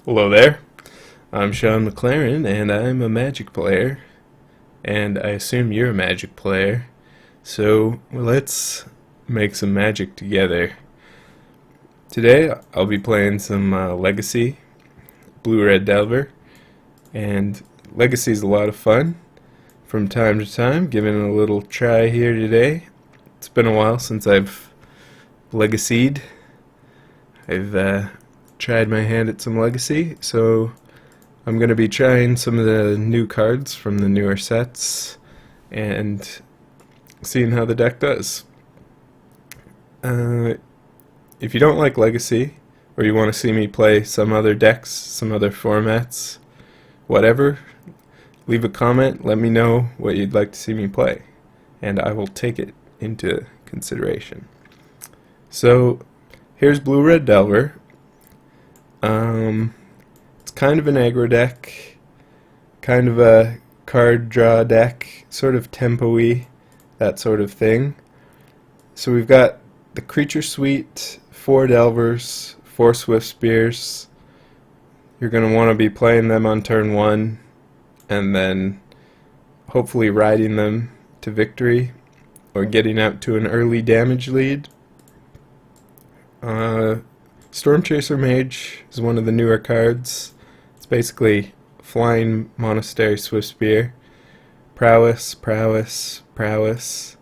Hello there. I'm Sean McLaren, and I'm a Magic player. And I assume you're a Magic player. So let's make some Magic together. Today I'll be playing some Legacy, Blue Red Delver. And Legacy's a lot of fun from time to time, giving it a little try here today. It's been a while since I've Legacied. I've tried my hand at some Legacy, so I'm going to be trying some of the new cards from the newer sets and seeing how the deck does. If you don't like Legacy, or you want to see me play some other decks, some other formats, whatever, leave a comment, let me know what you'd like to see me play, and I will take it into consideration. So, here's Blue Red Delver. It's kind of an aggro deck, kind of a card draw deck, sort of tempo-y, that sort of thing. So we've got the Creature Suite, 4 Delvers, 4 Swiftspears. You're going to want to be playing them on turn 1, and then hopefully riding them to victory, or getting out to an early damage lead. Stormchaser Mage is one of the newer cards. It's basically flying Monastery Swiftspear. Prowess, prowess, prowess.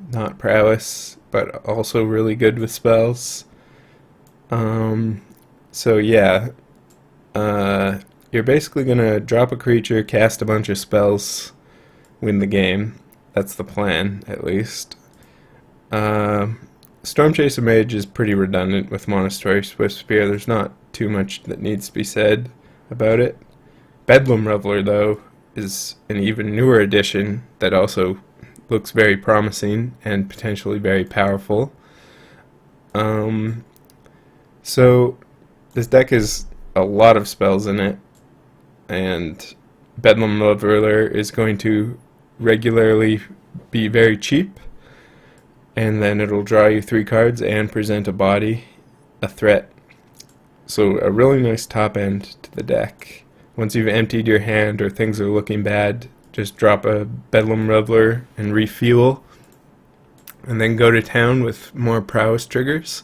Not prowess, but also really good with spells. So yeah, you're basically gonna drop a creature, cast a bunch of spells, win the game. That's the plan, at least. Stormchaser Mage is pretty redundant with Monastery Swiftspear. There's not too much that needs to be said about it. Bedlam Reveler, though, is an even newer addition that also looks very promising and potentially very powerful. So this deck has a lot of spells in it, and Bedlam Reveler is going to regularly be very cheap. And then it'll draw you 3 cards and present a body, a threat. So a really nice top end to the deck. Once you've emptied your hand or things are looking bad, just drop a Bedlam Reveler and refuel. And then go to town with more prowess triggers.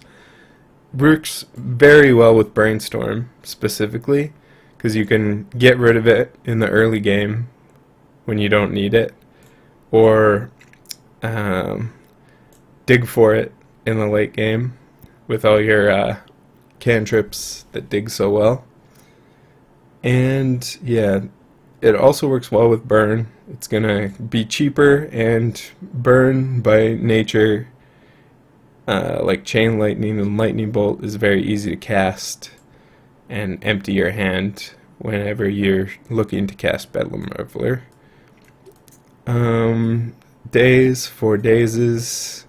Works very well with Brainstorm, specifically, because you can get rid of it in the early game when you don't need it. Or dig for it in the late game with all your cantrips that dig so well. And yeah, it also works well with burn. It's gonna be cheaper, and burn by nature, like Chain Lightning and Lightning Bolt, is very easy to cast and empty your hand whenever you're looking to cast Bedlam Reveler. Daze for dazes.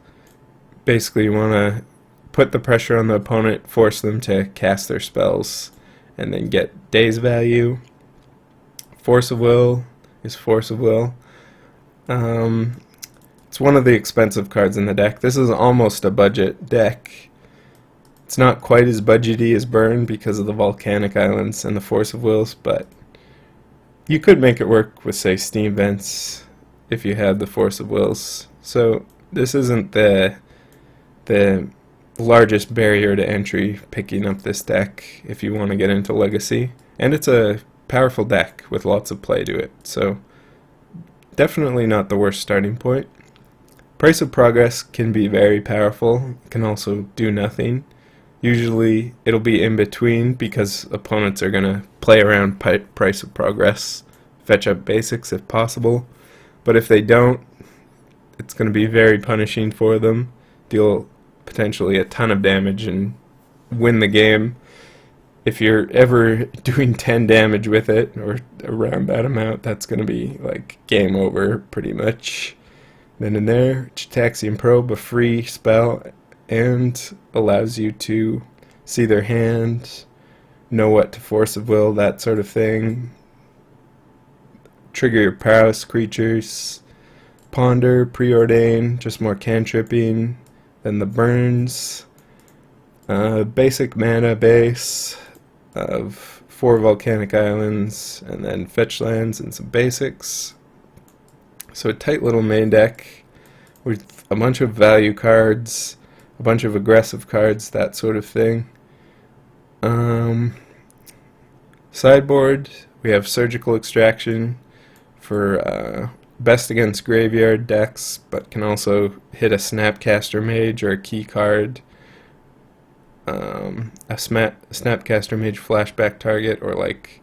Basically, you want to put the pressure on the opponent, force them to cast their spells, and then get daze value. Force of Will is Force of Will. It's one of the expensive cards in the deck. This is almost a budget deck. It's not quite as budgety as Burn because of the Volcanic Islands and the Force of Wills, but you could make it work with, say, Steam Vents if you had the Force of Wills. So this isn't the largest barrier to entry picking up this deck if you want to get into Legacy. And it's a powerful deck with lots of play to it, so definitely not the worst starting point. Price of Progress can be very powerful. It can also do nothing. Usually it'll be in between because opponents are going to play around Price of Progress, fetch up basics if possible. But if they don't, it's going to be very punishing for them. Deal potentially a ton of damage and win the game. If you're ever doing 10 damage with it, or around that amount, that's going to be like game over pretty much. Then in there, Gitaxian Probe, a free spell, and allows you to see their hand, know what to Force of Will, that sort of thing. Trigger your prowess creatures. Ponder, Preordain, just more cantripping. Then the burns. Basic mana base. of 4 volcanic islands, and then fetch lands and some basics. So a tight little main deck with a bunch of value cards, a bunch of aggressive cards, that sort of thing. Sideboard, we have Surgical Extraction for best against graveyard decks, but can also hit a Snapcaster Mage or a key card, a Snapcaster Mage flashback target, or like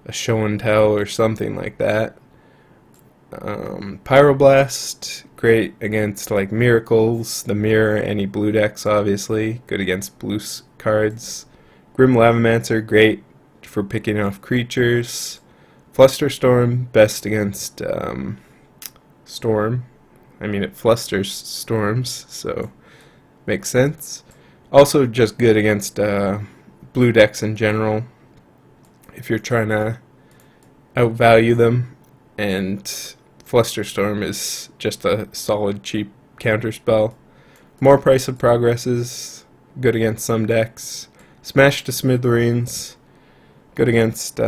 a Show and Tell or something like that. Pyroblast, great against like Miracles, the Mirror, any blue decks obviously, good against blue cards. Grim Lavamancer, great for picking off creatures. Flusterstorm, best against Storm. I mean, it flusters storms, so makes sense. Also just good against blue decks in general, if you're trying to outvalue them, and Flusterstorm is just a solid, cheap counterspell. More Price of Progress is good against some decks. Smash to Smithereens, good against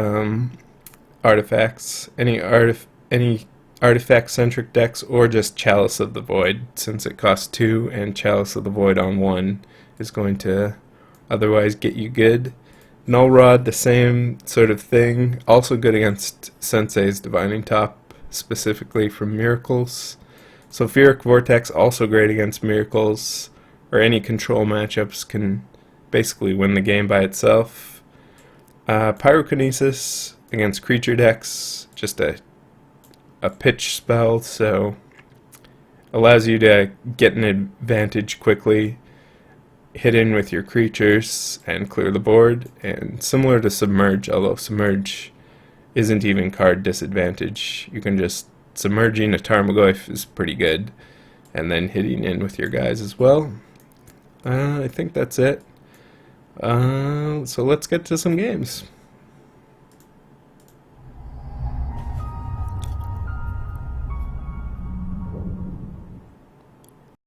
artifacts, any artifact-centric decks, or just Chalice of the Void, since it costs 2, and Chalice of the Void on 1 is going to otherwise get you good. Null Rod, the same sort of thing, also good against Sensei's Divining Top, specifically from Miracles. Sulfuric Vortex, also great against Miracles, or any control matchups, can basically win the game by itself. Pyrokinesis against creature decks, just a pitch spell, so allows you to get an advantage quickly, hit in with your creatures, and clear the board. And similar to Submerge, although Submerge isn't even card disadvantage, you can just submerging a Tarmogoyf is pretty good, and then hitting in with your guys as well. I think that's it. So let's get to some games.